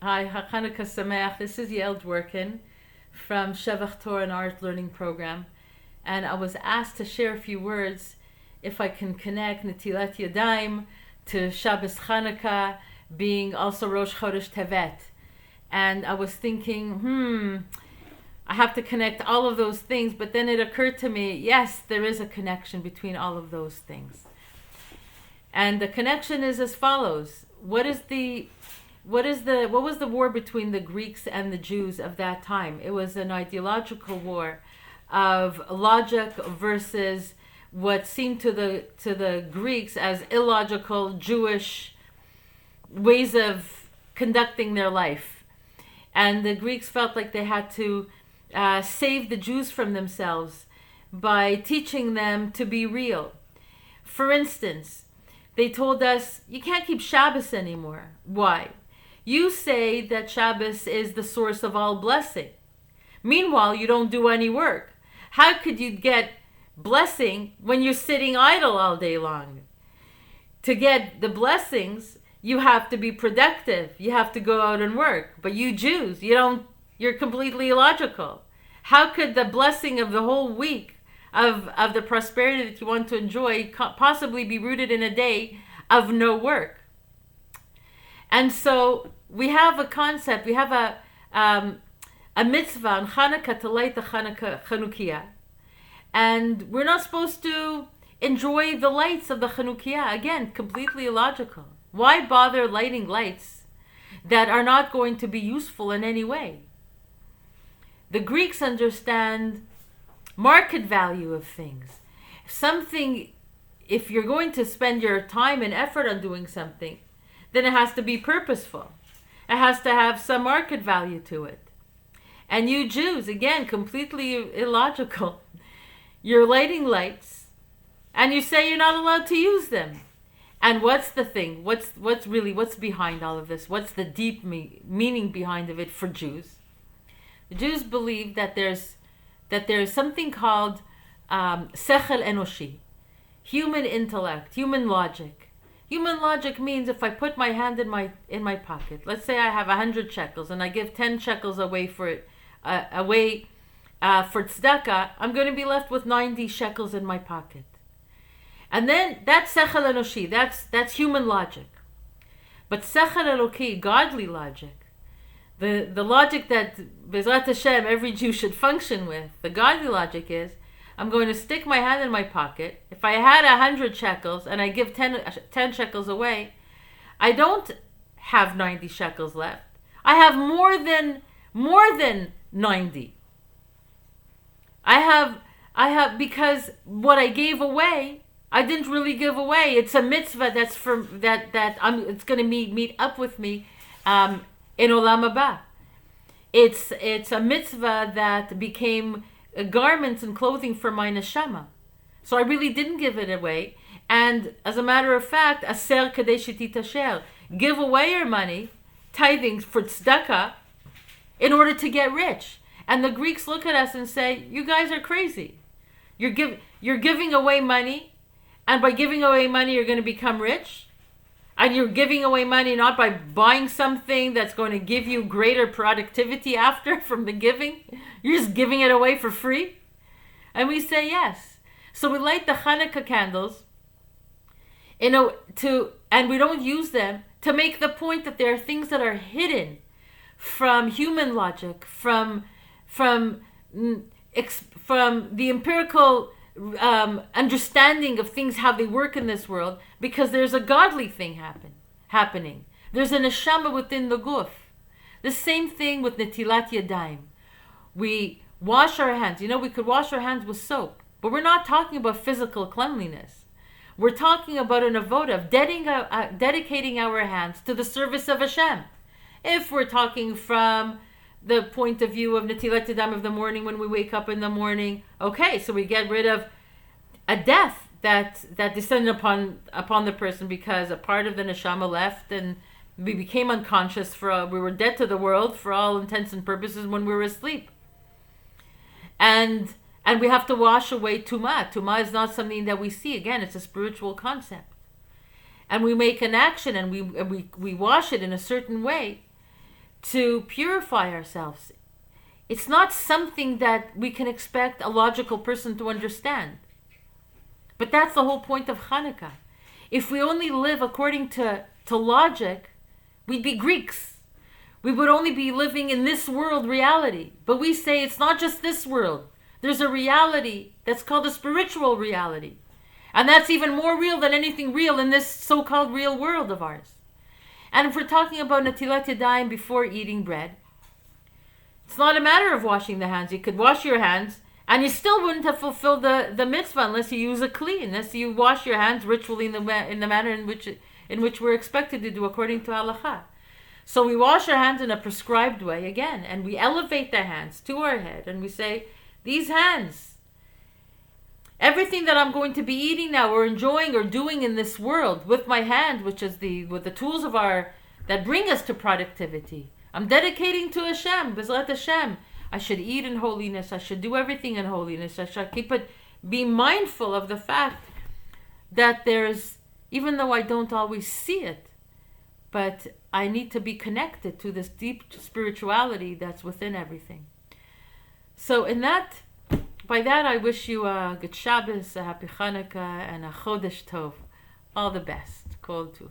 Hi, Channuka Sameach. This is Yael Dworkin from Shevach Torah and Art Learning Program. And I was asked to share a few words if I can connect netilat Yadaim to Shabbos Chanukah being also Rosh Chodesh Tevet. And I was thinking, I have to connect all of those things, but then it occurred to me, yes, there is a connection between all of those things. And the connection is as follows. What was the war between the Greeks and the Jews of that time? It was an ideological war of logic versus what seemed to the Greeks as illogical Jewish ways of conducting their life. And the Greeks felt like they had to save the Jews from themselves by teaching them to be real. For instance, they told us, you can't keep Shabbos anymore. Why? You say that Shabbos is the source of all blessing. Meanwhile, you don't do any work. How could you get blessing when you're sitting idle all day long? To get the blessings, you have to be productive. You have to go out and work. But you Jews, you're completely illogical. How could the blessing of the whole week of the prosperity that you want to enjoy possibly be rooted in a day of no work? And so we have a concept, we have a mitzvah on Chanukah to light the Chanukah. And we're not supposed to enjoy the lights of the Chanukah. Again, completely illogical. Why bother lighting lights that are not going to be useful in any way? The Greeks understand market value of things. If you're going to spend your time and effort on doing something, then it has to be purposeful. It has to have some market value to it. And you Jews, again, completely illogical. You're lighting lights, and you say you're not allowed to use them. And what's the thing? What's behind all of this? What's the deep meaning behind of it for Jews? The Jews believe that there's something called sechel enoshi, human intellect, human logic. Human logic means if I put my hand in my pocket, let's say I have 100 shekels and I give 10 shekels away for tzedakah, I'm going to be left with 90 shekels in my pocket. And then that's sechel enoshi, that's human logic. But sechel eloki, godly logic, the logic that Bezrat Hashem every Jew should function with, the godly logic is, I'm going to stick my hand in my pocket. If I had 100 shekels and I give 10 shekels away, I don't have 90 shekels left. I have more than 90. I have because what I gave away, I didn't really give away. It's a mitzvah that's it's going to meet up with me in Olam Haba. It's a mitzvah that became garments and clothing for my neshama. So I really didn't give it away. And as a matter of fact, aser kadei shetitasher, give away your money, tithing for tzedakah, in order to get rich. And the Greeks look at us and say, you guys are crazy. You're giving away money, and by giving away money, you're going to become rich. And you're giving away money not by buying something that's going to give you greater productivity after from the giving. You're just giving it away for free. And we say yes. So we light the Chanukah candles, and we don't use them to make the point that there are things that are hidden from human logic, from the empirical understanding of things, how they work in this world, because there's a godly thing happening. There's a neshama within the guf. The same thing with netilat Yadaim. We wash our hands. We could wash our hands with soap, but we're not talking about physical cleanliness. We're talking about an avoda of dedicating our hands to the service of Hashem. If we're talking from the point of view of netilat Yadayim of the morning, when we wake up in the morning, okay, so we get rid of a death that descended upon the person because a part of the neshama left and we became unconscious we were dead to the world for all intents and purposes when we were asleep. And we have to wash away tumah. Tumah is not something that we see. Again, it's a spiritual concept. And we make an action and we wash it in a certain way to purify ourselves. It's not something that we can expect a logical person to understand. But that's the whole point of Chanukah. If we only live according to logic, we'd be Greeks. We would only be living in this world reality. But we say it's not just this world. There's a reality that's called a spiritual reality. And that's even more real than anything real in this so-called real world of ours. And if we're talking about netilat Yadaim before eating bread, it's not a matter of washing the hands. You could wash your hands and you still wouldn't have fulfilled the mitzvah unless you use a kli, unless you wash your hands ritually in the manner in which we're expected to do according to halacha. So we wash our hands in a prescribed way again, and we elevate the hands to our head, and we say, these hands, everything that I'm going to be eating now or enjoying or doing in this world with my hand, which is with the tools of that bring us to productivity, I'm dedicating to Hashem, B'ezrat Hashem. I should eat in holiness. I should do everything in holiness. I should be mindful of the fact that there's, even though I don't always see it, but I need to be connected to this deep spirituality that's within everything. So by that I wish you a good Shabbos, a happy Chanukah, and a Chodesh Tov. All the best. Kol Tuv.